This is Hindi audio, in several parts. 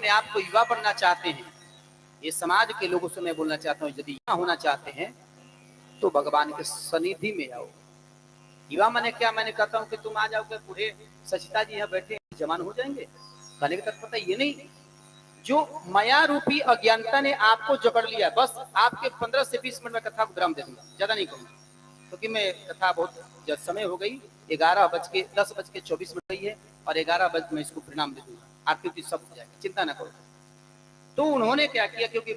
अपने आप को युवा बनना चाहते हैं, ये समाज के लोगों से मैं बोलना चाहता हूँ, यदि युवा होना चाहते हैं तो भगवान के सनिधि में आओ। युवा मैंने क्या, मैंने कहता हूँ कि तुम आ जाओगे बूढ़े सचिता जी यहाँ बैठे जवान हो जाएंगे, कहने का तात्पर्य ये नहीं। जो माया रूपी अज्ञानता ने आपको जकड़ लिया, बस आपके 15 से 20 मिनट में कथा को विराम दे दूंगा, ज्यादा नहीं कहूंगा, क्योंकि मैं कथा बहुत समय हो गई, 10:24 गई है और 11 बजे मैं इसको परिणाम दे दूंगा, आरती सब हो जाएगी, चिंता ना करो। तो उन्होंने क्या किया, क्योंकि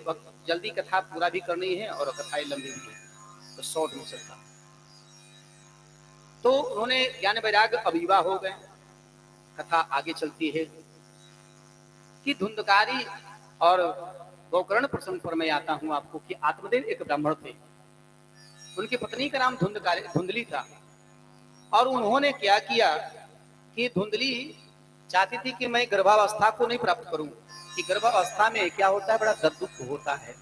जल्दी कथा पूरा भी करनी है और कथाएं लंबी भी है तो शॉर्ट में चलता, तो उन्होंने ज्ञान वैराग्य अभिवा हो गए। कथा आगे चलती है कि धुंधकारी और गोकर्ण प्रसंग पर मैं आता हूं आपको कि आत्मदेव एक ब्राह्मण थे, उनकी पत्नी का नाम धुंधली था, और उन्होंने क्या किया कि धुंधली चाहती थी कि मैं गर्भावस्था को नहीं प्राप्त करूं, कि गर्भावस्था में क्या होता है, बड़ा दर्द दुख होता है,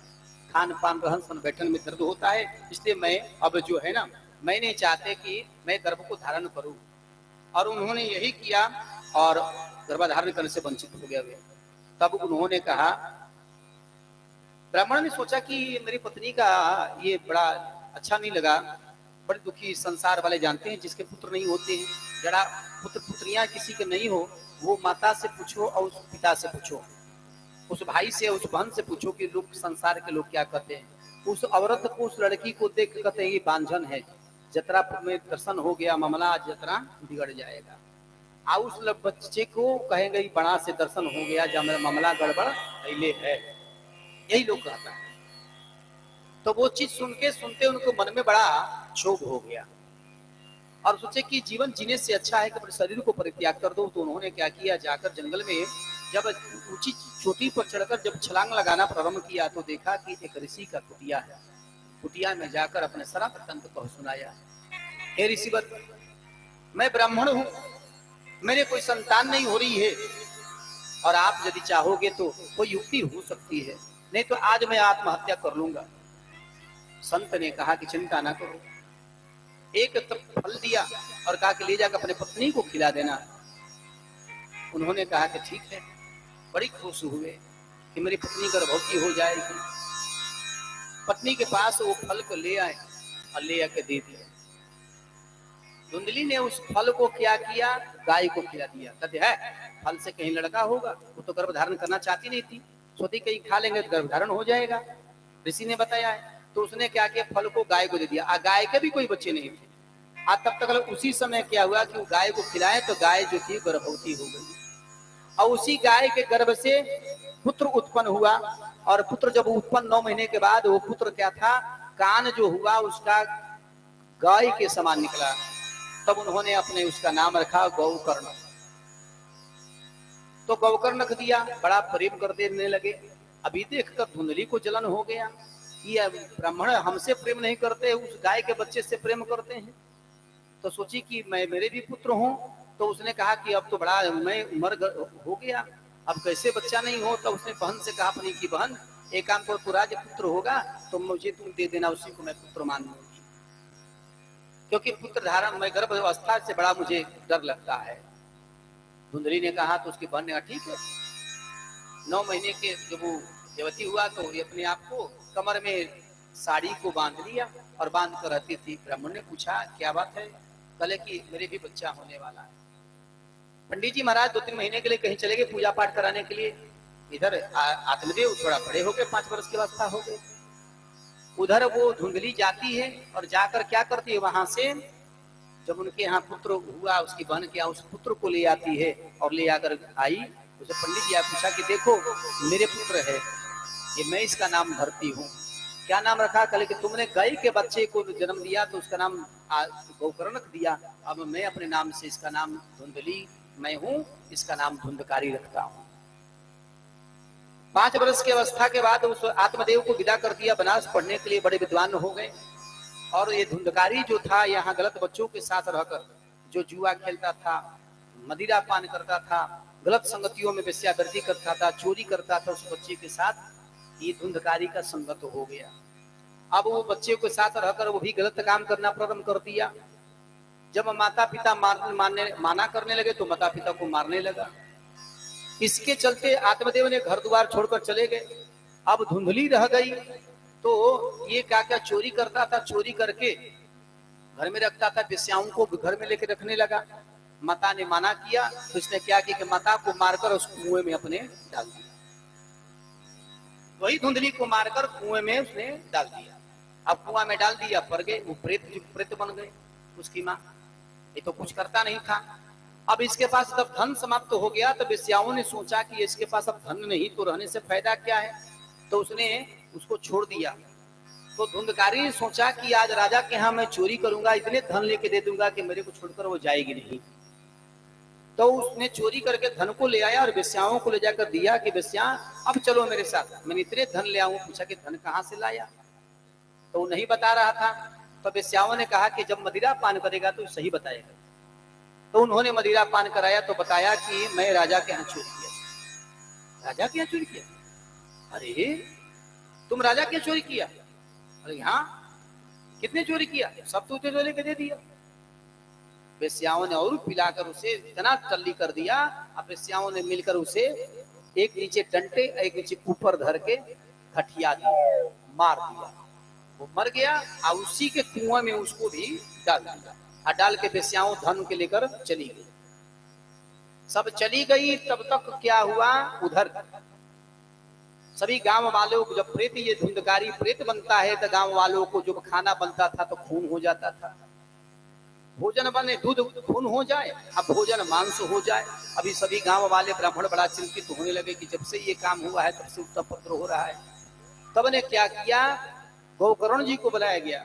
खान पान रहन सहन बैठन में दर्द होता है, इसलिए मैं अब जो है ना, मैं नहीं चाहते कि मैं गर्भ को धारण करूं, और उन्होंने यही किया और गर्भधारण करने से वंचित हो गया। तब उन्होंने कहा, ब्राह्मण ने सोचा कि मेरी पत्नी का ये बड़ा अच्छा नहीं लगा, बड़े दुखी, संसार वाले जानते हैं जिसके पुत्र नहीं होते हैं, जरा पुत्र पुत्रियां किसी के नहीं हो, वो माता से पूछो और उस पिता से पूछो, उस भाई से उस बहन से पूछो कि लोग संसार के लोग क्या कहते हैं। उस औरत को, उस लड़की को देख कहते हैं ये बांझन है, जतरा में दर्शन हो गया मामला, जतरा बिगड़ जाएगा। आ उस बच्चे को कहेंगे बड़ा से दर्शन हो गया, जब मेरा मामला गड़बड़ पहले है, यही लोग कहता है। तो वो चीज सुन के सुनते उनको मन में बड़ा क्षोभ हो गया और सोचे कि जीवन जीने से अच्छा है कि अपने शरीर को परित्याग कर दो। तो उन्होंने क्या किया, जाकर जंगल में जब ऊंची चोटी पर चढ़कर जब छलांग लगाना प्रारंभ किया तो देखा कि एक ऋषि का कुटिया है। कुटिया में जाकर अपने सारा वृत्तांत को सुनाया, हे ऋषिवर, मैं ब्राह्मण हूं, मेरे कोई संतान नहीं हो रही है, और आप यदि चाहोगे तो कोई युक्ति हो सकती है, नहीं तो आज मैं आत्महत्या कर लूंगा। संत ने कहा कि चिंता ना करो, एक तब फल दिया और कहा कि ले जाकर अपने पत्नी को खिला देना। उन्होंने कहा कि ठीक है, बड़ी खुश हुए कि मेरी पत्नी गर्भवती हो जाएगी। पत्नी के पास वो फल को ले आए और ले आके दे दिया। धुंधली ने उस फल को क्या किया, गाय को खिला दिया। कहते है फल से कहीं लड़का होगा, वो तो गर्भ धारण करना चाहती नहीं थी, सोची कहीं खा लेंगे तो गर्भ धारण हो जाएगा, ऋषि ने बताया है। तो उसने क्या किया, फल को गाय को दे दिया। गाय के भी कोई बच्चे नहीं थे। तब तक उसी समय क्या हुआ कि वो गाय को खिलाए तो गाय जो थी गर्भवती हो गई, और उसी गाय के गर्भ से पुत्र उत्पन्न हुआ। और पुत्र जब उत्पन्न 9 महीने के बाद वो पुत्र क्या था, कान जो हुआ उसका गाय के समान निकला। तब उन्होंने अपने उसका नाम रखा गौकर्ण। तो गौकर्ण रख दिया, बड़ा प्रेम कर देने लगे। अभी देखकर धुंधली को जलन हो गया कि ब्राह्मण हमसे प्रेम नहीं करते, उस गाय के बच्चे से प्रेम करते हैं। तो सोची कि मैं मेरे भी पुत्र हूं। तो उसने कहा कि अब तो बड़ा मैं उम्र हो गया, अब कैसे बच्चा नहीं हो। तो उसने बहन से कहा अपनी की बहन, एक काम करो, तू राज पुत्र होगा तो मुझे तुम दे देना, उसी को मैं पुत्र मान लूंगी, क्योंकि पुत्र धारण में गर्भ अवस्था से बड़ा मुझे डर लगता है। धुंधली ने कहा तो उसकी बहन ने कहा ठीक है। 9 महीने के जब वो युवती हुआ तो ये अपने आप को कमर में साड़ी को बांध लिया और बांध कर रहती थी। ब्राह्मण ने पूछा क्या बात है, कहे कि मेरे भी बच्चा होने वाला है। पंडित जी महाराज 2-3 महीने के लिए कहीं चले गए पूजा पाठ कराने के लिए। इधर आत्मदेव थोड़ा बड़े हो गए, 5 वर्ष की अवस्था हो गए। उधर वो धुंधली जाती है और जाकर क्या करती है, वहां से जब उनके यहाँ पुत्र हुआ, उसकी बहन के यहाँ उस पुत्र को ले आती है और ले आकर आई। उसे पंडित जी पूछा कि देखो मेरे पुत्र है, ये मैं इसका नाम धरती हूँ। क्या नाम रखा, कल कि तुमने गाय के बच्चे को जन्म दिया तो उसका नाम गौकर्ण दिया, अब मैं अपने नाम से इसका नाम धुंधली मैं हूँ, इसका नाम धुंधकारी रखता हूँ। 5 वर्ष की अवस्था के बाद उस आत्मदेव को विदा कर दिया, बनारस पढ़ने के लिए बड़े विद्वान हो गए। और ये धुंधकारी जो था, यहाँ गलत बच्चों के साथ रहकर जो जुआ खेलता था, मदिरा पान करता था, गलत संगतियों में वेश्यावृत्ति करता था, चोरी करता था, उस बच्चे के साथ ये धुंधकारी का संगत हो गया। अब वो बच्चे के साथ रहकर वो भी गलत काम करना प्रारंभ कर दिया। जब माता पिता माना करने लगे तो माता पिता को मारने लगा। इसके चलते आत्मदेव ने घर द्वार छोड़कर चले गए। अब धुंधली रह गई तो ये क्या क्या चोरी करता था, चोरी करके घर में रखता था, वेश्याओं को घर में लेके रखने लगा। माता ने मना किया तो इसने क्या किया कि माता को मारकर उस कुएं में अपने डाल दिया। वही धुंधली को मारकर कुएं में उसने डाल दिया। अब कुआं में डाल दिया, पड़ गए, वो प्रेत बन गए उसकी माँ। ये तो कुछ करता नहीं था। अब इसके पास जब धन समाप्त हो गया तो वेश्याओं ने सोचा कि इसके पास अब धन नहीं तो रहने से फायदा क्या है, तो उसने उसको छोड़ दिया। तो धुंधकारी ने सोचा कि आज राजा के यहाँ मैं चोरी करूंगा, इतने धन लेके दे दूंगा कि मेरे को छोड़कर वो जाएगी नहीं। तो उसने चोरी करके धन को ले आया और वेश्याओं को ले जाकर दिया कि वेश्या अब चलो मेरे साथ, मैंने इतने धन ले आऊं। पूछा कि धन कहाँ से लाया, तो वो नहीं बता रहा था। तो वेश्याओं ने कहा कि जब मदिरा पान करेगा तो सही बताएगा। तो उन्होंने मदिरा पान कराया तो बताया कि मैं राजा के यहाँ चोरी किया। राजा के यहाँ चोरी किया? अरे तुम राजा के यहाँ चोरी किया? अरे हाँ, कितने चोरी किया? सब तो उसे लेके दे दिया। वेश्याओं ने और पिलाकर उसे इतना टल्ली कर दिया। अब वेश्याओं ने मिलकर उसे एक नीचे डंटे एक नीचे ऊपर धर के खटिया दिया, मार दिया। वो मर गया और उसी के कुआं में उसको भी डाल दिया। और डाल के वेश्याओं धन के लेकर चली गई। सब चली गई। तब तक क्या हुआ, उधर सभी गांव वालों को जब प्रेत ये धुंधकारी प्रेत बनता है तो गांव वालों को जब खाना बनता था तो खून हो जाता था। भोजन बने दूध खून हो जाए, अब भोजन मांस हो जाए। अभी सभी गांव वाले ब्राह्मण बड़ा चिंतित होने लगे कि जब से ये काम हुआ है तब से उत्तरपत्र हो रहा है। तब ने क्या किया, गौकर्ण जी को बुलाया गया।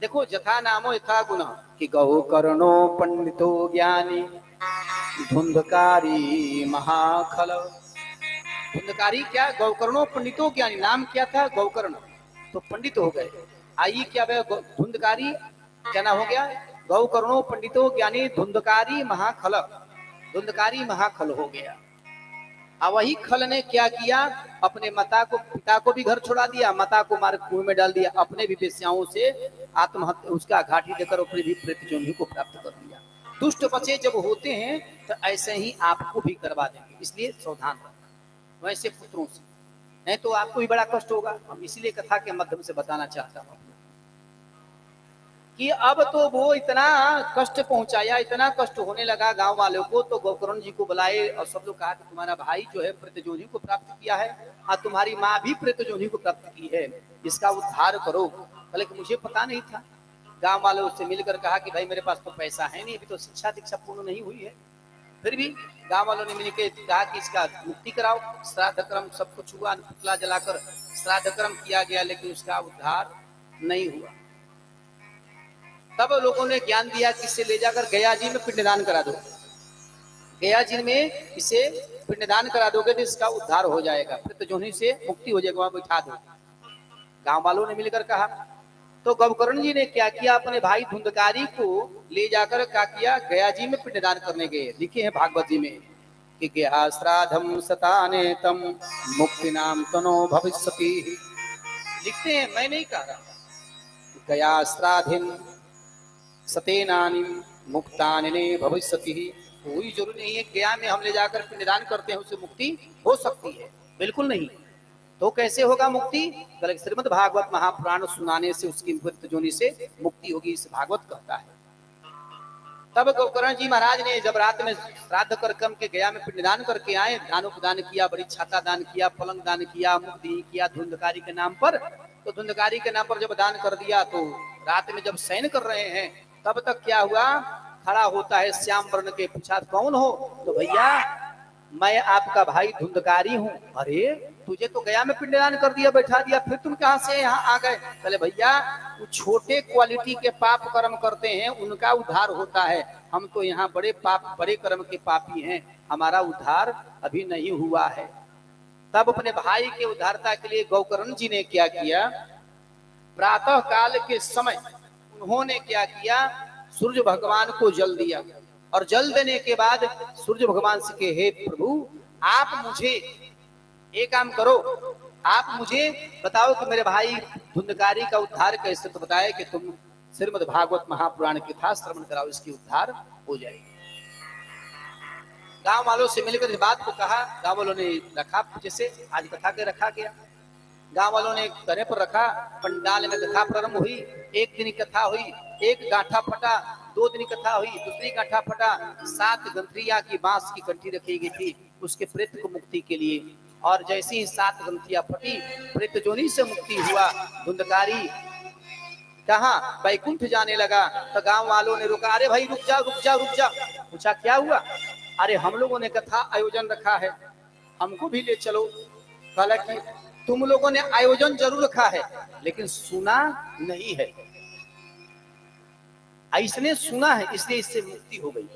देखो जथा नामो यथा गुण कि गौकर्णो पंडितो ज्ञानी धुंधकारी महाखल। धुंधकारी क्या, गौकर्णो पंडितो ज्ञानी, नाम क्या था गौकर्ण, तो पंडित हो गए। आइए क्या धुंधकारी क्या नाम हो गया, गौकर्णो पंडितो ज्ञानी धुंधकारी महाखल, धुंधकारी महाखल हो गया। अब वही खल ने क्या किया, अपने माता को पिता को भी घर छोड़ा दिया, माता को मार कुएं में डाल दिया, अपने भी वेश्याओं से आत्महत्या उसका घाटी देकर अपने भी प्रेत जोनि को प्राप्त कर लिया। दुष्ट बच्चे जब होते हैं तो ऐसे ही आपको भी करवा देंगे, इसलिए सावधान रहना वैसे पुत्रों से, नहीं तो आपको भी बड़ा कष्ट होगा। हम इसलिए कथा के माध्यम से बताना चाहता हूँ कि अब तो वो इतना कष्ट पहुंचाया, इतना कष्ट होने लगा गांव वालों को। तो गौकर्ण जी को बुलाए और सब लोग कहा कि तुम्हारा भाई जो है प्रेतजोनि को प्राप्त किया है और तुम्हारी माँ भी प्रेतजोनि को प्राप्त की है, इसका उद्धार करो। बोले कि मुझे पता नहीं था। गांव वालों से मिलकर कहा कि भाई मेरे पास तो पैसा है नहीं, अभी तो शिक्षा दीक्षा पूर्ण नहीं हुई है। फिर भी गांव वालों ने मिलकर कहा कि इसका मुक्ति कराओ। श्राद्ध क्रम सब कुछ हुआ, पुतला जलाकर श्राद्ध क्रम किया गया, लेकिन उसका उद्धार नहीं हुआ। तब लोगों ने ज्ञान दिया कि इसे ले जाकर गया जी में पिंडदान करा दो, गया जी में इसे पिंडदान करा दोगे तो इसका उद्धार हो जाएगा, प्रेतजोनि से मुक्ति हो जाएगा, वहां बैठा दो। गांव वालों ने मिलकर कहा। तो गौकर्ण जी ने क्या किया, अपने भाई धुंधकारी को ले जाकर क्या किया, गया जी में पिंडदान करने गए। लिखे हैं भागवत जी में कि गया श्राद्धम सताने तम मुक्ति नाम तनो भविष्यति। लिखते हैं, मैं नहीं कह रहा, गया श्राद्धिम सतेनानि मुक्तानि भविष्यति। कोई जरूरी नहीं है गया में हम ले जाकर पिंडदान करते हैं उससे मुक्ति हो सकती है, बिल्कुल नहीं। तो कैसे होगा मुक्ति, श्रीमद् भागवत महापुराण सुनाने से उसकी प्रेतजोनि से मुक्ति होगी, इस भागवत कहता है। तब गौकर्ण जी महाराज ने जब रात में श्राद्ध कर कम के गया में पिंडदान करके आए, दानोपदान किया, बड़ी छाता दान किया, पलंग दान किया, मुक्ति किया धुंधकारी के नाम पर। तो धुंधकारी के नाम पर जब दान कर दिया तो रात में जब शयन कर रहे हैं तब तक क्या हुआ, खड़ा होता है श्याम वर्ण के, पूछा कौन हो, तो भैया मैं आपका भाई धुंधकारी हूँ। अरे तुझे तो गया में पिंडदान कर दिया, बैठा दिया, फिर तुम कहां से यहाँ आ गए। चले भैया वो छोटे क्वालिटी के पाप कर्म करते हैं उनका उद्धार होता है, हम तो यहाँ बड़े पाप बड़े कर्म के पापी हैं, हमारा उद्धार अभी नहीं हुआ है। तब अपने भाई के उद्धारता के लिए गौकर्ण जी ने क्या किया, प्रातः काल के समय उन्होंने क्या किया, सूर्य भगवान को जल दिया और जल देने के बाद सूर्य भगवान से कहे, हे प्रभु आप मुझे एक काम करो, आप मुझे बताओ कि मेरे भाई धुंधकारी का उद्धार कैसे। तो बताया कि तुम श्रीमद् भागवत महापुराण की कथा श्रवण कराओ, इसकी उद्धार हो जाएगी। गांव वालों से मिलकर इस बात को कहा, गांव वालों ने रखा, जैसे आज कथा के रखा गया, गांव वालों ने घरे पर रखा, पंडाल में कथा प्रारंभ हुई, एक दिन कथा हुई, एक गांठा फटा, 2 दिन कथा हुई, दूसरी गांठा फटा, 7 गंठरिया की बांस की कंठी रखी गई थी उसके प्रेत को मुक्ति के लिए। और जैसे ही 7 गंठरिया फटी, प्रेत जोनी से मुक्ति हुआ, धुंधकारी कहा बैकुंठ जाने लगा। तो गांव वालों ने रुका, अरे भाई रुक जा रुक जा रुक जा। पूछा क्या हुआ? अरे हम लोगों ने कथा आयोजन रखा है, हमको भी ले चलो। कहा कि तुम लोगों ने आयोजन जरूर रखा है लेकिन सुना नहीं है, इसने सुना है इसलिए इससे मुक्ति हो गई।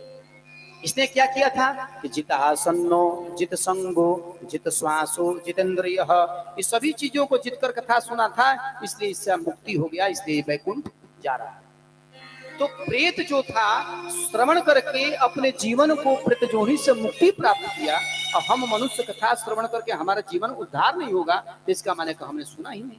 इसने क्या किया था कि जितासन्नो जित संगो जित श्वासो जितेंद्रिय, ये सभी चीजों को जीतकर कथा सुना था, इसलिए इससे मुक्ति हो गया, इसलिए वैकुंठ जा रहा है। तो प्रेत जो था श्रवण करके अपने जीवन को प्रेत जोनी से मुक्ति प्राप्त किया, और हम मनुष्य कथा श्रवण करके हमारा जीवन उद्धार नहीं होगा, तो इसका माने कि हमने सुना ही नहीं।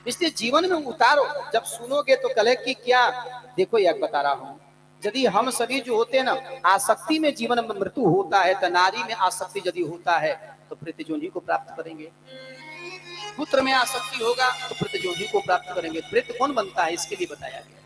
इसलिए जीवन में उतारो, जब सुनोगे तो कल कि क्या, देखो यह बता रहा हूं, यदि हम सभी जो होते हैं ना, आसक्ति में जीवन में मृत्यु होता है, तो नारी में आसक्ति यदि होता है तो प्रेत जोनी को प्राप्त करेंगे, पुत्र में आसक्ति होगा तो प्रेत जोनी को प्राप्त करेंगे। प्रेत कौन बनता है इसके लिए बताया गया।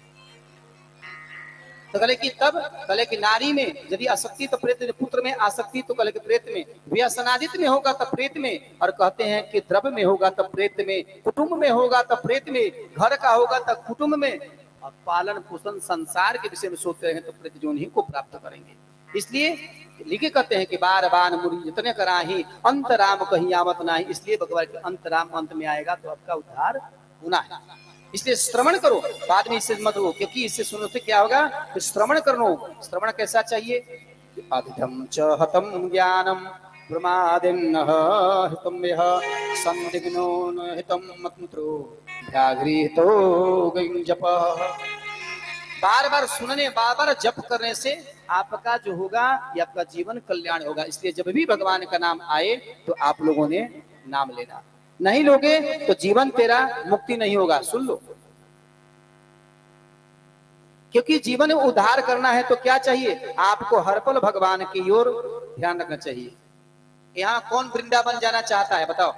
तो कले कि तब कले कि नारी में यदि आसक्ति तो प्रेत, पुत्र में आसक्ति तो कले कि प्रेत में, व्यसनादित में होगा तो प्रेत में, और कहते हैं कि द्रव्य में होगा तो प्रेत में, कुटुंब में होगा तो प्रेत में, घर का होगा तो कुटुंब में, और पालन पोषण संसार के विषय में सोचते हैं तो प्रेत जोनी को प्राप्त करेंगे। इसलिए लिखे कहते हैं कि बार बार मुरी जितने कराही अंतराम कहीं आवत नहीं, इसलिए भगवान के अंतराम अंत में आएगा तो आपका उद्धार होना है। इसलिए श्रवण करो, बाद में इससे मत हो, क्योंकि इससे सुनो से क्या होगा, तो श्रवण करो। श्रवण कैसा चाहिए? अधिधम च हतम ज्ञानम प्रमादिन्नः हितम यः संदिग्नो न हितम मत्रो व्याघ्रितो गंजपः। बार बार सुनने, बार बार जप करने से आपका जो होगा ये आपका जीवन कल्याण होगा। इसलिए जब भी भगवान का नाम आए तो आप लोगों ने नाम लेना, नहीं लोगे तो जीवन तेरा मुक्ति नहीं होगा। सुन लो, क्योंकि जीवन उद्धार करना है तो क्या चाहिए आपको? हर पल भगवान की ओर ध्यान रखना चाहिए। यहाँ कौन वृंदावन जाना चाहता है बताओ?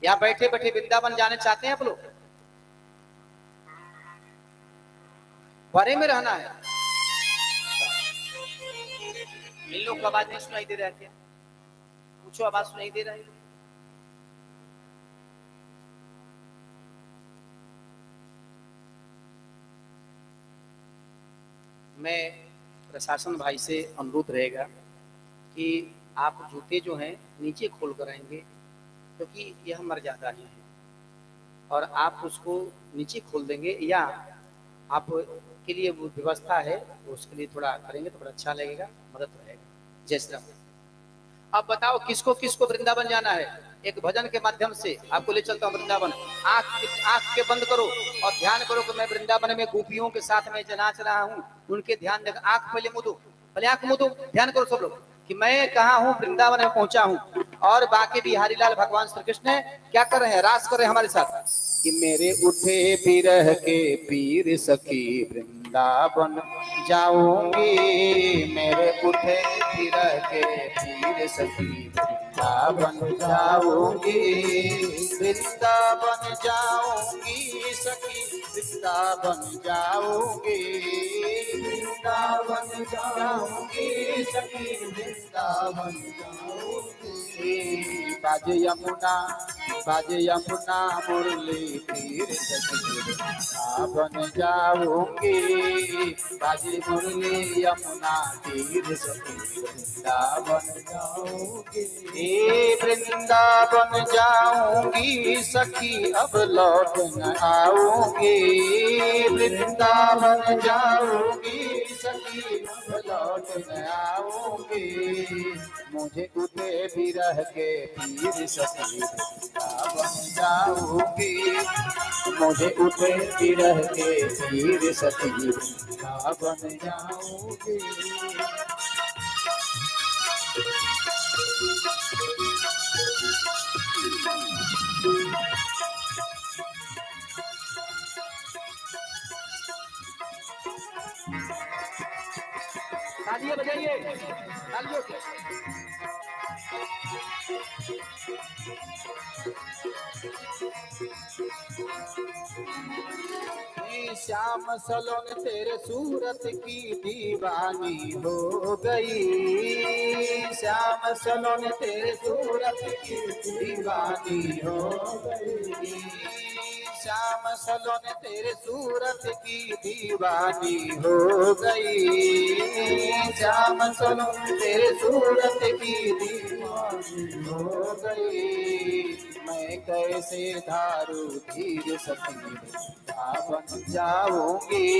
यहाँ बैठे बैठे वृंदावन जाने चाहते हैं आप लोग? बड़े में रहना है। इन लोग को आवाज नहीं सुनाई दे रहा है क्या? पूछो, आवाज सुनाई दे रहा है? मैं प्रशासन भाई से अनुरोध रहेगा कि आप जूते जो हैं नीचे खोल कर आएंगे, क्योंकि यह मर्यादा ही है, और आप उसको नीचे खोल देंगे या आप के लिए वो व्यवस्था है, उसके लिए थोड़ा करेंगे तो बड़ा अच्छा लगेगा, मदद रहेगा। जय श्री राम। अब बताओ किसको किसको वृंदावन जाना है? एक भजन के माध्यम से आपको ले चलता हूँ वृंदावन। आंख के बंद करो और ध्यान करो कि मैं वृंदावन में गोपियों के साथ में नाच रहा हूँ, उनके ध्यान देकर आंख पहले मुदो, पहले आंख मुदो, ध्यान करो सब लोग कि मैं कहाँ हूँ, वृंदावन में पहुंचा हूँ, और बाकी बिहारी लाल भगवान श्री कृष्ण क्या कर रहे हैं? रास कर रहे हैं हमारे साथ कि मेरे उठे बिरह के पीर सखी वृंदावन जाऊंगी, मेरे उठे बिरह के पीर सखी वृंदावन जाऊंगी, वृंदावन जाऊंगी सखी वृंदावन जाऊंगी, वृंदावन जाऊंगी सखी वृंदावन जाऊंगी, बाजे यमुना मुरली तीर सखी वृंदावन जाऊंगी, बाजे मुरली यमुना तीर सखी वृंदावन जाऊंगी, वृंदावन जाऊंगी सखी अब लौट न आऊंगी, वृंदावन जाऊंगी सखी अब लौट न आऊंगी, मुझे उठे बिरह के पीर सखी वृंदावन जाऊंगी, मुझे उठे बिरह के पीर सखी वृंदावन जाऊंगी। तालियां बजाओ। तालियों से। श्याम सलोन तेरे सूरत की दीवानी हो गई, श्याम सलोन तेरे सूरत की दीवानी हो गई, श्याम सलोन तेरे सूरत की दीवानी हो गई, श्याम सलोन तेरे सूरत की दीवानी हो गई। मैं कैसे धारू धीर सखी बन जाऊंगी,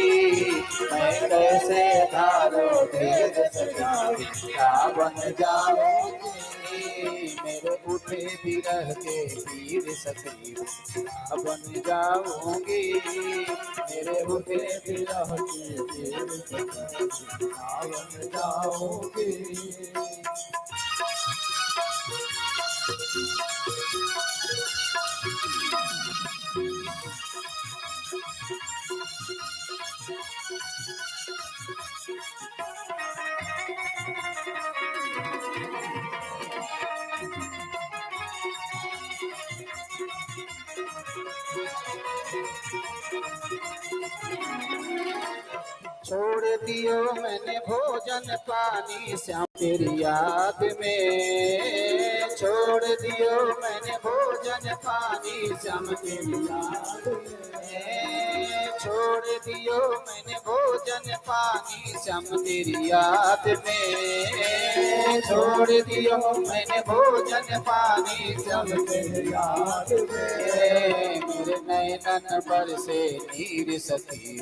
मैं कैसे धारू धीर सखी बन जाऊंगी, मेरे उठे बिरह के पीर सखी बन जाऊंगी, मेरे उठे बिरह के पीर सखी बन जाऊंगी। छोड़ दियो मैंने भोजन पानी श्याम तेरी याद में, छोड़ दियो मैंने भोजन पानी श्याम तेरी याद में, छोड़ दियो मैंने भोजन पानी श्याम तेरी याद में, छोड़ दियो मैंने भोजन पानी श्याम तेरी याद में, मेरे नैनन पर से नीर सखी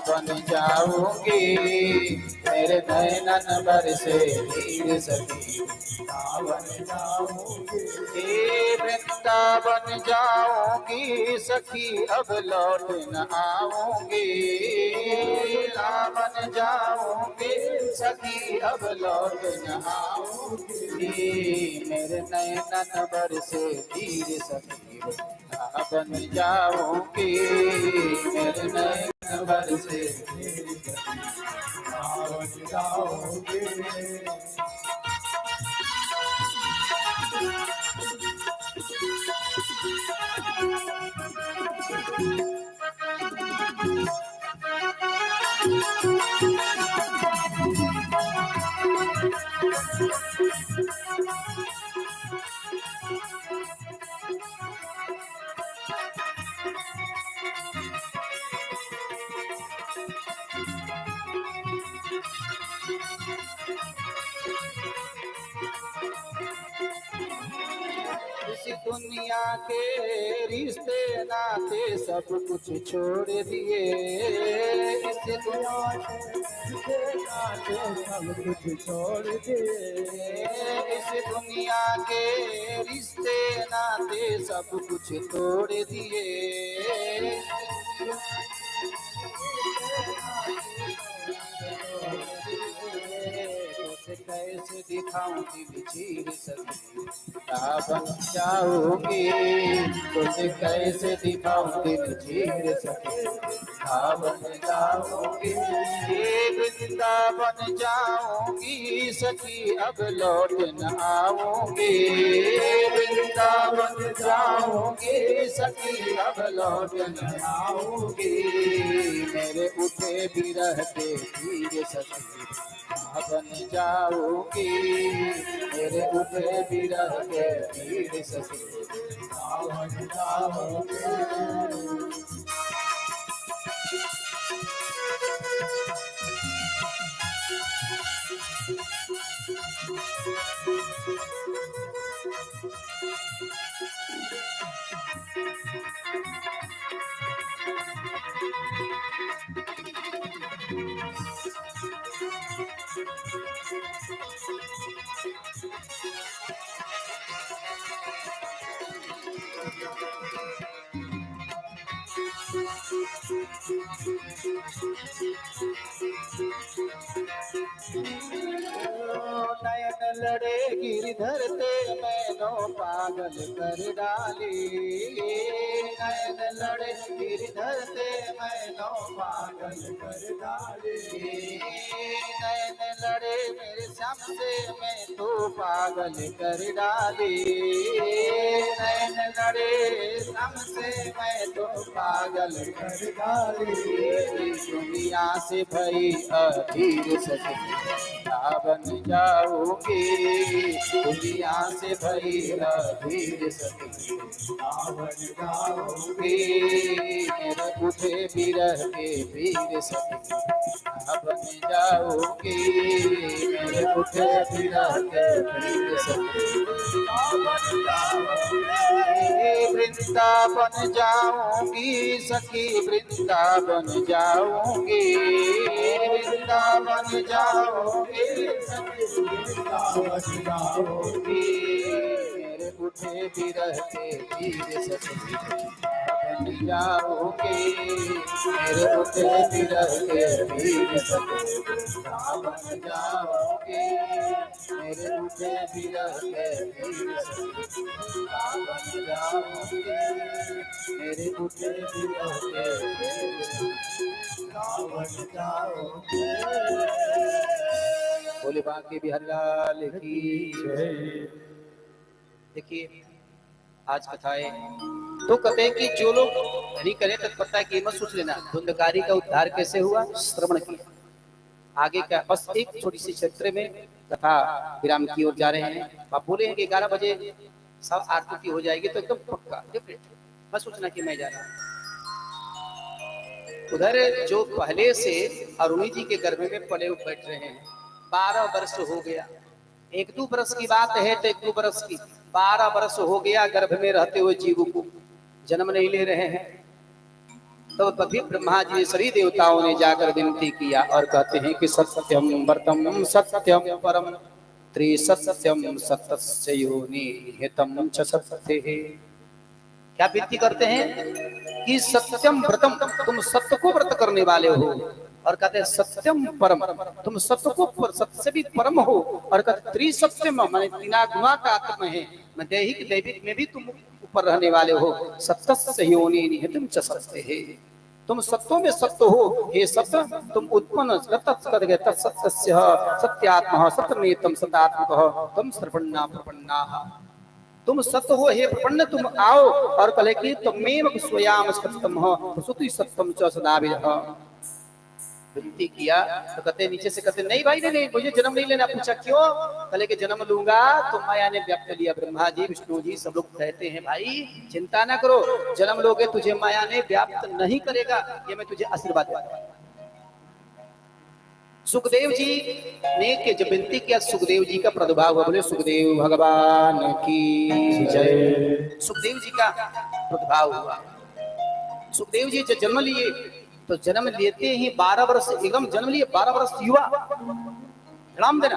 बन जाऊंगी, मेरे नैनन पर से नीर सखी बन जाऊंगी, वृंदावन जाऊंगी सखी अब लौट न आऊंगी, रामन जाऊंगी सखी अब लौट न आऊंगी, मेरे नैनन पर से नीर सखी बन जाऊंगी, मेरे नैनन पर से बन जाऊंगी। इस दुनिया के रिश्ते नाते सब कुछ छोड़ दिए, इस दुनिया के नाते सब कुछ छोड़ दिए, इस दुनिया के रिश्ते नाते सब कुछ तोड़ दिए, कैसे दिखाऊं दिल चीर सखी बन जाऊंगी, तुझे कैसे दिखाऊं दिल चीर सखी बन जाऊंगी, वृंदावन जाऊंगी सखी अब लौट न आऊंगी, वृंदावन जाऊंगी सखी अब लौट न आऊंगी, मेरे उठे बिरह के तीर सखी बन जाऊंगी, मेरे उठे बिरह के तीर सखी बन जाऊंगी। नयन लड़े धरते मैनो पागल कर डाली। नैन लड़े गिर धरते मैनो पागल कर डाली। नैन लड़े मेरे श्याम से मैं तो पागल कर डाली। नैन लड़े श्याम से मैं तो पागल कर डाली। दुनिया से भई अधीर सखी बन जाओगे। दुनिया से भई अधीर सखी बन जाओगे। मेरे उठे बिरह के वीर सखी बन जाओगे। मेरे उठे बिरह के वीर सखी बन जाओगे। वृंदावन जाऊंगी सखी वृंदावन जाऊंगी। वृंदावन जाओगे वृंदावन जाओगे। मेरे उठे बिरह के वीर सखी बन जाओगे। मेरे उठे बिरह के वीर सखी बन जाओगे। मेरे उठे बिरह के वीर सखी बन जाओगे। मेरे उठे बिरह के वीर सखी बन जाओगे। बोले बांके बिहारी लाल की जय। देखिए आज कथाएं तो कहते हैं कि जो लोग नहीं करें तत्परता की मत सोच लेना। धुंधकारी का उद्धार कैसे हुआ, श्रवण किया। आगे का बस एक छोटी सी क्षेत्र में कथा विराम की ओर जा रहे हैं। आप बोले हैं कि 11 बजे सब आरती हो जाएगी तो एकदम पक्का मत सोचना कि मैं जा रहा हूँ। उधर जो पहले से अरुणी जी के गर्भ में पले बैठ रहे हैं 12 वर्ष हो गया। 1-2 वर्ष की बात है तो 1-2 वर्ष की 12 वर्ष हो गया गर्भ में रहते हुए जीव को जन्म नहीं ले रहे हैं। तो तभी ब्रह्मा जी सभी देवताओं ने जाकर विनती किया और कहते हैं कि सत्यम व्रतम सत्यम परम त्रिसत्यम सत्यस्य योनि हितम च सत्ये। क्या विनती करते हैं कि सत्यम व्रतम तुम सत्य को व्रत करने वाले हो। और कहते हैं सत्यम परम तुम सत्य को सत्य से भी परम हो। और कहते त्रिसत्यम माने तीना गुणा का आत्मा है। मैं दैहिक दैविक में भी तुम ऊपर रहने वाले हो। सत्यस्य योनि निहितम च सत्ये। तुम सत्यों में सत्य हो। हे सत्य तुम उत्पन्न तत्सत्य सत्यात्मा सत्यमेतम सदात्मकः तुम सर्वण्णा प्रपन्ना। तुम सत्य हो हे प्रपन्न तुम आओ। और कहे कि तमेव स्वयं सत्यम सुति सत्यम च सदाविदः। विनती किया तो कहते नीचे से कहते नहीं भाई नहीं मुझे जन्म नहीं लेना। पूछा क्यों? कहे कि जन्म लूंगा तो माया ने व्याप्त लिया। ब्रह्मा जी विष्णु जी सब लोग कहते हैं भाई चिंता ना करो जन्म लोगे तुझे माया ने व्याप्त नहीं करेगा। ये मैं तुझे आशीर्वाद देता हूं। सुखदेव जी ने के जब विनती किया सुखदेव जी का प्रादुर्भाव हुआ। बोले सुखदेव भगवान की जय। सुखदेव जी का प्रादुर्भाव हुआ। सुखदेव जी जब जन्म लिए तो जन्म लेते ही 12 वर्ष एकदम जन्म लिए 12 वर्ष युवा राम देना।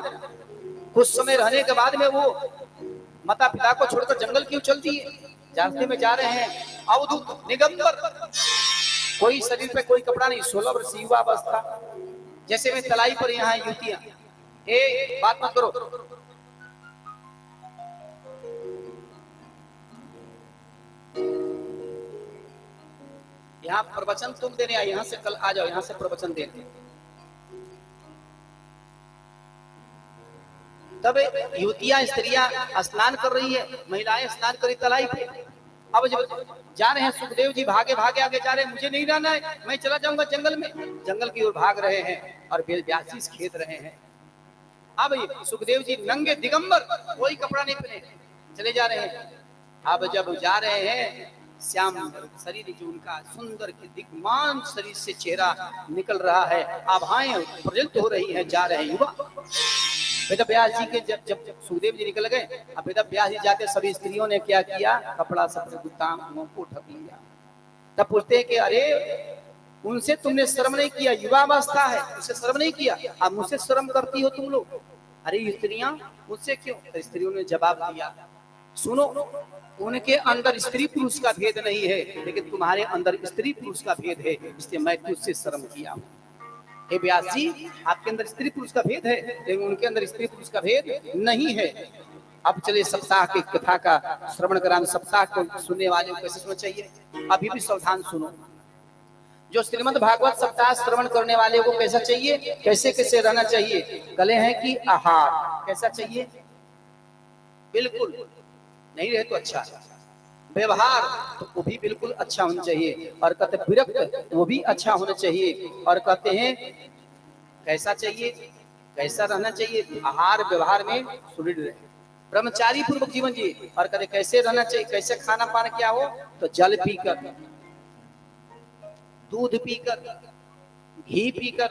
कुछ समय रहने के बाद में वो माता पिता को छोड़कर जंगल क्यों चल दिए। रास्ते में जा रहे हैं अवधूत निगंबर कोई शरीर पे कोई कपड़ा नहीं 16 वर्ष युवा अवस्था। जैसे में तलाई पर यहाँ युवतियां बात मत करो। यहाँ प्रवचन तुम देने आए यहाँ से कल आ जाओ यहाँ से प्रवचन देने। तब युवतियां स्त्रियां स्नान कर रही है। महिलाएं स्नान करी तलाई पे। अब जब जा रहे हैं सुखदेव जी भागे भागे आगे जा रहे हैं। मुझे नहीं रहना है मैं चला जाऊंगा जंगल में। जंगल की ओर भाग रहे हैं और व्यासी खेद रहे हैं। अब सुखदेव जी नंगे दिगंबर कोई कपड़ा नहीं पहने चले जा रहे हैं। अब जब जा रहे हैं श्याम शरीर जो उनका सुंदर के दिग्मान शरीर से चेहरा निकल रहा है। आभाएं प्रज्वलित हो रही है। जा रहे हैं युवा। वेद व्यास जी के जब सुखदेव जी निकल गए अब वेद व्यास जी जाके सभी स्त्रियों ने क्या किया कपड़ा सब को ढक लिया। तब पूछते हैं कि अरे उनसे तुमने शर्म नहीं किया युवा अवस्था है उससे शर्म नहीं किया अब मुझसे शर्म करती हो तुम लोग। अरे स्त्रियां मुझसे क्यों? तो स्त्रियों ने जवाब दिया सुनो उनके अंदर स्त्री पुरुष का भेद नहीं है लेकिन तुम्हारे अंदर स्त्री पुरुष का भेद है इसलिए मैं तुझसे शर्म किया हूं। हे व्यास जी आपके अंदर स्त्री पुरुष का भेद है लेकिन उनके अंदर स्त्री पुरुष का भेद नहीं है। अब चलिए सप्ताह की कथा का श्रवण कराने, सप्ताह को सुनने वाले को कैसे सुनना चाहिए, अभी भी सावधान सुनो। जो श्रीमद् भागवत सप्ताह श्रवण करने वाले को कैसा चाहिए, कैसे कैसे रहना चाहिए, कले हैं कि आहार कैसा चाहिए, बिल्कुल नहीं रहे तो अच्छा, व्यवहार तो वो भी बिल्कुल अच्छा होना चाहिए, और कहते विरक्त वो भी अच्छा होना चाहिए, और कहते हैं कैसा चाहिए, कैसा रहना चाहिए, आहार व्यवहार में सुदृढ़ रहे, ब्रह्मचारी पूर्वक जीवन जी, और कहते कैसे रहना चाहिए, कैसे खाना पाना क्या हो, तो जल पीकर, दूध पीकर, घी पीकर,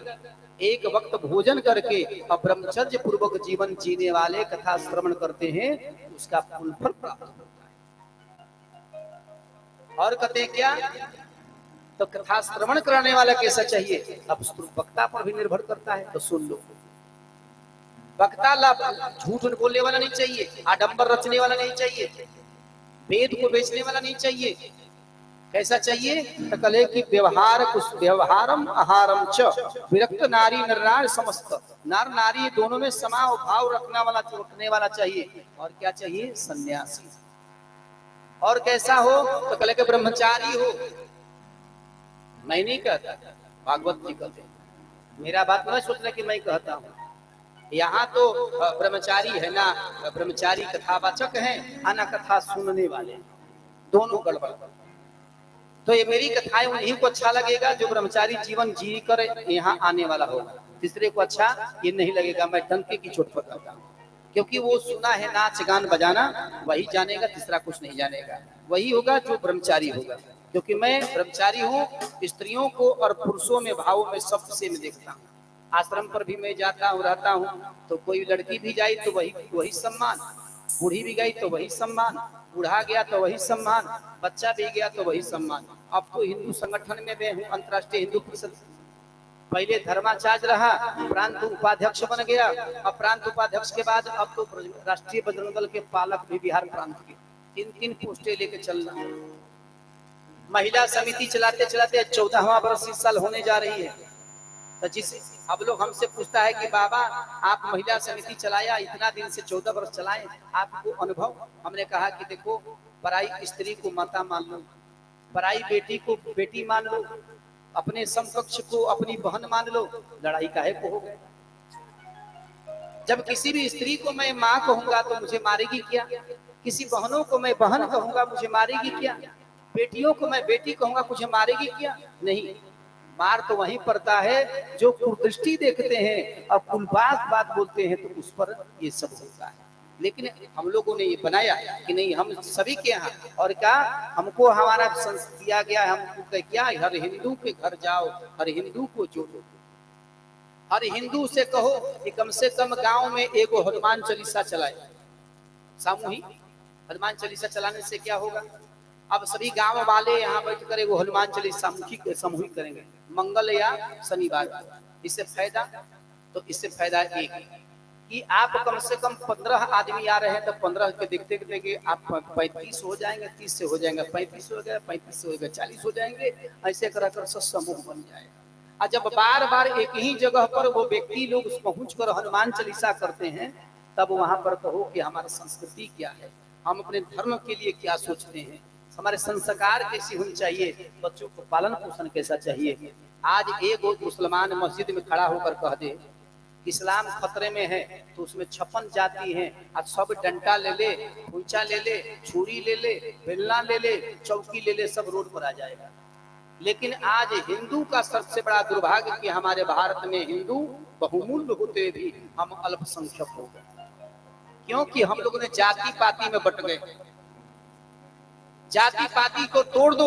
एक वक्त भोजन करके और ब्रह्मचर्य पूर्वक जीवन जीने वाले कथा श्रवण करते हैं, उसका फल प्राप्त होता है। और कहते हैं क्या, तो कथा श्रवण कराने वाला कैसा चाहिए, अब वक्ता पर भी निर्भर करता है, तो सुन लो। वक्ता झूठ बोलने वाला नहीं चाहिए, आडंबर रचने वाला नहीं चाहिए, वेद को बेचने वाला नहीं चाहिए, कैसा चाहिए, तो कले की व्यवहार कुछ व्यवहारम आहारम च विरक्त नारी नर समस्त, नर नारी दोनों में समान भाव रखने वाला चाहिए, और क्या चाहिए, सन्यासी, और कैसा हो, तो कले के ब्रह्मचारी हो। मैं नहीं कहता, भागवत जी कहते, मेरा बात न सोचना कि मैं कहता हूँ, यहाँ तो ब्रह्मचारी है ना, ब्रह्मचारी कथावाचक है, आना कथा सुनने वाले, दोनों गड़बड़। तो ये मेरी कथाएं उन्हीं को अच्छा लगेगा जो ब्रह्मचारी जीवन जी कर यहाँ आने वाला होगा, तीसरे को अच्छा ये नहीं लगेगा, मैं डंके की चोट पर कहता हूँ, क्योंकि वो सुना है नाच गान बजाना, वही जानेगा, तीसरा कुछ नहीं जानेगा, वही होगा जो ब्रह्मचारी होगा। क्योंकि मैं ब्रह्मचारी हूँ, स्त्रियों को और पुरुषों में भावों में सबसे मैं देखता हूँ, आश्रम पर भी मैं जाता हूँ रहता हूँ, तो कोई लड़की भी जाए तो वही सम्मान, बूढ़ी भी गई तो वही सम्मान, बूढ़ा गया तो वही सम्मान, बच्चा भी गया तो वही सम्मान। अब तो हिंदू संगठन में मैं हूँ, अंतर्राष्ट्रीय हिंदू परिषद, पहले धर्माचार्य रहा, प्रांत उपाध्यक्ष बन गया, अब प्रांत उपाध्यक्ष के बाद अब तो राष्ट्रीय बजरंग दल के पालक भी बिहार प्रांत के 3-3 पोस्टें लेके चल रहा है। महिला समिति चलाते चलाते 14वां वर्ष इस साल होने जा रही है, तो जिस अब लोग हमसे पूछता है कि बाबा आप महिला समिति चलाया, इतना दिन से 14 वर्ष चलाए, आपको अनुभव, हमने कहा कि देखो, पराई स्त्री को माता मान लो, पराई बेटी को बेटी मान लो, अपने समकक्ष को अपनी बहन मान लो, लड़ाई काहे को हो गए। जब किसी भी स्त्री को मैं माँ कहूंगा तो मुझे मारेगी क्या, किसी बहनों को मैं बहन कहूंगा मुझे मारेगी क्या, बेटियों को मैं बेटी कहूंगा मुझे मारेगी क्या, नहीं, मार तो वहीं पड़ता है जो कुदृष्टि देखते हैं और कुलबाज बात बोलते हैं, तो उस पर ये सब होता है। लेकिन हम लोगों ने ये बनाया कि नहीं, हम सभी के यहाँ, और क्या हमको हमारा दिया गया, हमको क्या, हर हिंदू के घर जाओ, हर हिंदू को जोड़ो, हर हिंदू से कहो कि कम से कम गांव में एगो हनुमान चालीसा चलाए, सामूहिक हनुमान चालीसा चलाने से क्या होगा, अब सभी गांव वाले यहाँ बैठ कर एगो हनुमान चालीसा सामूहिक करेंगे मंगल या शनिवार, इससे फायदा, तो इससे फायदा एक कि आप कम से कम 15 आदमी आ रहे हैं, तो 15 के देखते देखते आप 35 हो जाएंगे, 30 से हो जाएंगे 35 हो गया, 35 से हो गया 40 हो जाएंगे, ऐसे कर समूह बन जाएगा। और जब बार बार एक ही जगह पर वो व्यक्ति लोग पहुंच कर हनुमान चालीसा करते हैं, तब वहां पर कहो कि हमारी संस्कृति क्या है, हम अपने धर्म के लिए क्या सोचते हैं, हमारे संस्कार कैसी होनी चाहिए, बच्चों को पालन पोषण कैसा चाहिए। आज एक मुसलमान मस्जिद में खड़ा होकर कह दे इस्लाम खतरे में है, तो उसमें 56 जाति हैं, आज सब डंडा ले ले, खूंचा ले ले, छुरी ले ले, बेलना ले ले, चौकी ले ले, सब रोड पर आ जाएगा। लेकिन आज हिंदू का सबसे बड़ा दुर्भाग्य कि हमारे भारत में हिंदू बहुमूल्य होते भी हम अल्पसंख्यक हो गए, क्योंकि हम लोगों ने जाति पाति में बट गए। जाति पाति को तोड़ दो,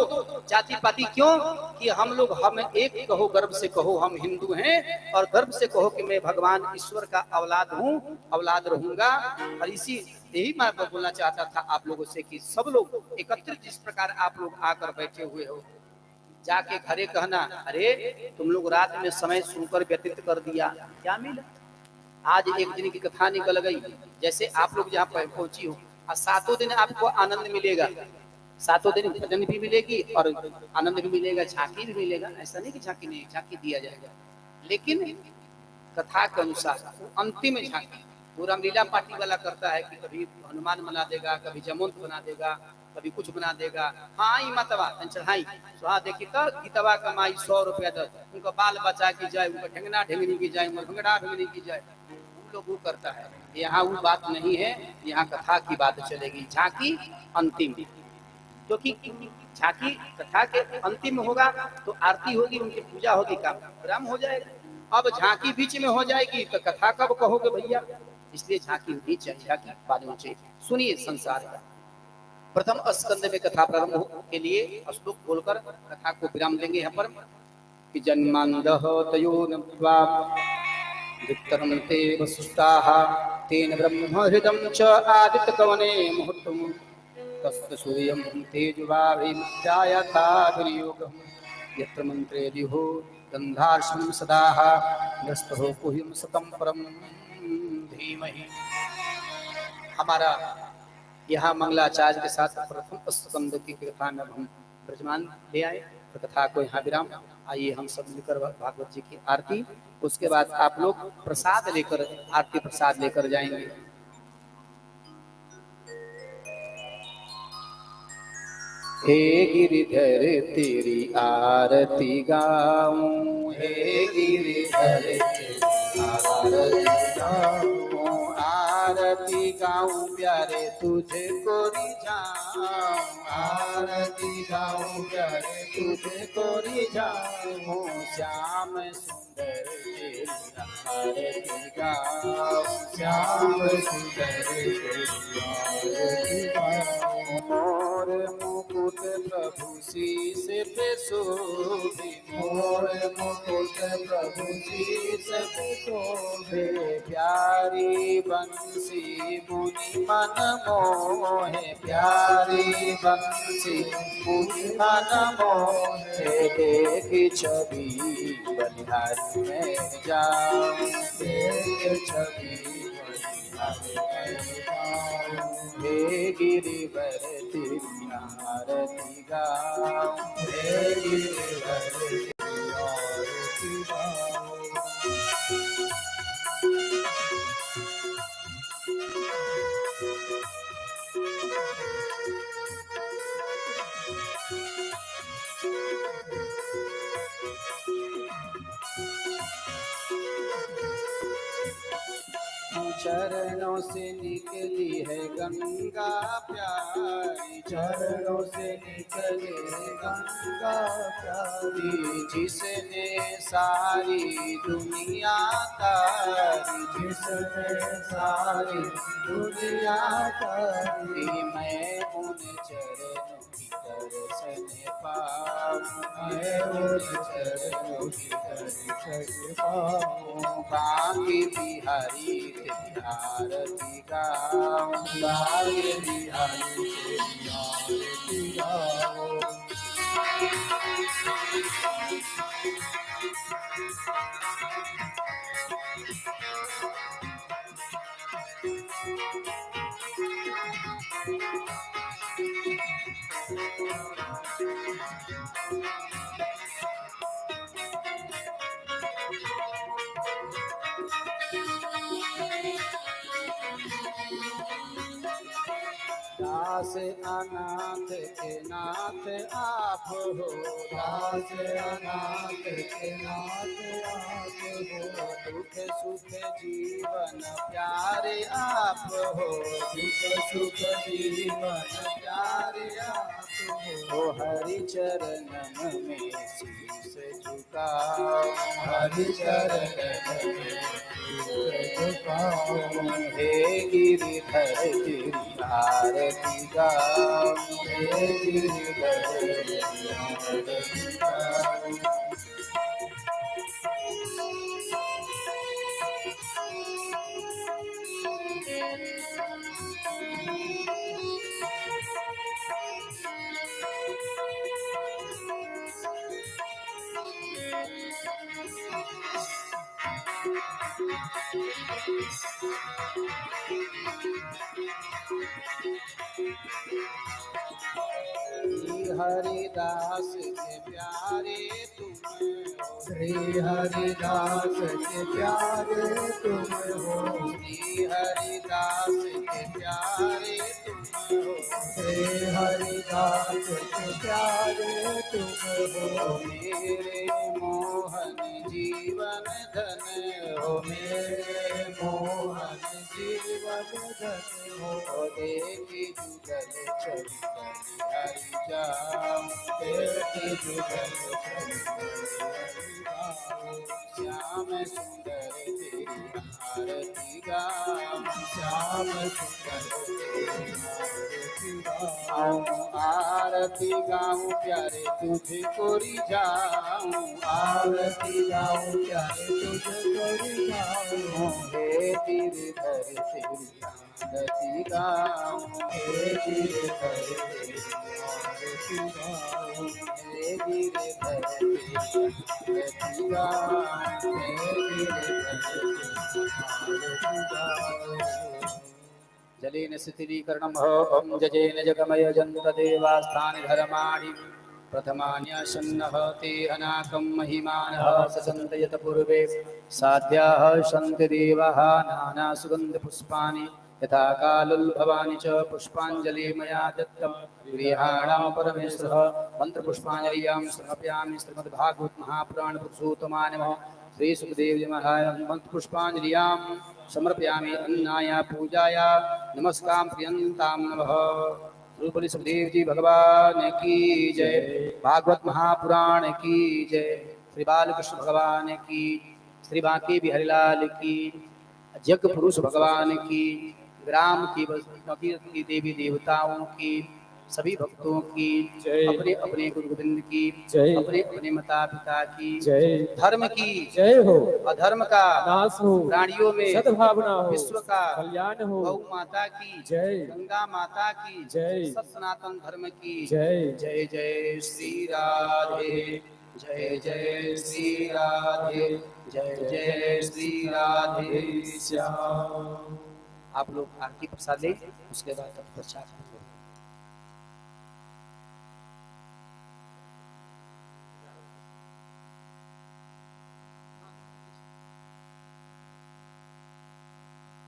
जाति पाति क्यों, कि हम लोग, हम एक कहो, गर्व से कहो हम हिंदू हैं, और गर्व से कहो कि मैं भगवान ईश्वर का औलाद हूँ, औलाद रहूंगा। और यही मैं बोलना चाहता था आप लोगों से कि सब लोग एकत्रित जिस प्रकार आप लोग आकर बैठे हुए हो, जाके घरे कहना, अरे तुम लोग रात में समय सुनकर व्यतीत कर दिया, क्या मिला। आज एक दिन की कथा निकल गई, जैसे आप लोग जहाँ पहुंची हो, और 7 दिन आपको आनंद मिलेगा, 7 दिन भजन भी मिलेगी और आनंद भी मिलेगा, झांकी भी मिलेगा, ऐसा नहीं कि झांकी नहीं, झांकी दिया जाएगा, लेकिन कथा के अनुसार अंतिम झांकी, वो रामलीला पार्टी वाला करता है कि कभी हनुमान बना देगा, कभी जमुन बना देगा, कभी कुछ बना देगा। हाँ ई मतवा चढ़ाई सुहा देखी तो गीतवा कमाई 100 रुपया दस, उनका बाल बचा की जाए, उनका ढेंगना ढेंगनी की जाए, उनका भंगड़ा भंगनी की जाए, वो लोग वो करता है। यहाँ वो बात नहीं है, यहाँ कथा की बात चलेगी। झांकी अंतिम, क्योंकि झांकी कथा के अंतिम होगा तो आरती होगी, उनकी पूजा होगी, काम राम हो जाएगा। अब झांकी बीच में हो जाएगी तो कथा कब कहोगे भैया, इसलिए झांकी होनी चाहिए, झांकी बाद में चाहिए। सुनिए संसार का प्रथम स्कंद में कथा प्रारंभ के लिए श्लोक बोलकर कथा को विराम देंगे। यहाँ पर कि जन्मांधः तयोर्नवा वित्तरं ते वसुष्टाः तेन ब्रह्म हृदं च आदित्यकवने मुहूर्तम् तस्य सूर्यं तेजोवाभिमुख्यायथा विनियोगं यत्र मंत्रे दिहो गंधार्षं सदाः नस्तहो कुह्यं सतं परं धीमहि। हमारा यहाँ मंगलाचार्य के साथ प्रथम स्कंद की कथा में हम ब्रजमान ले आए, तो कथा को यहाँ विराम। आइए हम सब मिलकर भागवत जी की आरती, उसके बाद आप लोग प्रसाद लेकर, आरती प्रसाद लेकर जाएंगे। हे गिरिधर तेरी आरती गाऊं, हे गिरिधर तेरी आरती गाऊं, आरती गाऊं प्यारे तुझको रिझाऊं, आरती गाऊं प्यारे तुझको रिझाऊं, श्याम सुंदर तेरी आरती गाऊं, श्याम सुंदर तेरी आरती गाऊं, मोर मुकुट प्रभु शीस पे शोभे, मोर मुकुट प्रभु शीस पे शोभे, प्यारी बंसी मुनि मन मोहे, प्यारी बंसी मुनि मन मोहे, देख छवि बलिहारी में जाऊं, देख छवि बलिहारी में जाऊं, हे गिरिवर तेरी आरती गाऊं, हे गिरिवर तेरी आरती गाऊं। चरणों से निकली है गंगा प्यारी, चरणों से निकली गंगा प्यारी, जिसने सारी दुनिया तारी, जिसने सारी दुनिया तारी, मैं उन चरणों की दर्शन पाऊं, मैं उन चरणों की दर्शन पाऊं, बांके बिहारी तेरी आरती गाऊं, बांके बिहारी तेरी आरती गाऊं। दास अनाथ के नाथ आप हो, दास अनाथ के नाथ आप हो, दुख सुख जीवन प्यारे आप हो, दुख सुख जीवन प्यारे आप हो, हरि चरणन में शीस झुकाओ, हरि चरणन में शीस झुकाओ, हे गिरिधर तेरी आरती गाऊं, हे गिरिधर तेरी आरती गाऊं। श्री हरिदास के प्यारे तुम हो, श्री हरिदास के प्यारे तुम हो, श्री हरिदास के प्यारे तुम हो, श्री हरिदास के प्यारे तुम हो, मेरे मोहन जीवन धन हो, मेरे मोहन जीवन धन हो, देखी जुगल चली हरि जाऊं, देखी जुगल श्याम सुंदर तेरी आरती गाऊं, श्याम सुंदर आऊं आरती गाऊं प्यारे तुझको रिझाऊं, आरती गाऊं प्यारे तुझको रिझाऊं, हे गिरधर तेरी आरती गाऊं, हे गिरधर तेरी आरती गाऊं, हे गिरधर तेरी आरती गाऊं, हे गिरधर तेरी आरती गाऊं। जलेन स्थिरीकरणं ओम जजेन जगमय जन्त देवास्थानि धर्माणि प्रथमान्यासन्नः ते अनाकं महिमानः ससन्त यत पूर्वे साध्याः सन्ति देवाः नानासुगन्धपुष्पाणि यथा कालोद्भवानि च पुष्पाञ्जलि मया दत्तं गृहाणां परमेश्वरः मन्त्रपुष्पाञ्जलिं समर्पयामि। श्रीमद्भागवत महापुराण पुरुषोत्तमाय नमः। श्री सुखदेव जी महाराज मंत्रपुष्पाञ्जलिं समर्पयामि। अन्नाय पूजाय नमस्कार प्रियंतां नमः। बोले सुखदेव जी भगवान की जय। भागवत महापुराण की जय। श्री बालकृष्ण भगवान की, श्री बांके बिहारीलाल की, जग पुरुष भगवान की, ग्राम की देवी देवताओं की, सभी भक्तों की, अपने अपने गुरु गोविंद की, अपने अपने माता पिता की, धर्म की जय हो, अधर्म का नाश हो, प्राणियों में सद्भावना हो, विश्व का कल्याण हो, गौ माता की जय, गंगा माता की जय, सत सनातन धर्म की जय। जय जय श्री राधे, जय जय श्री राधे, जय जय श्री राधे श्याम। आप लोग आरती प्रसाद ले, उसके बाद तत्पश्चात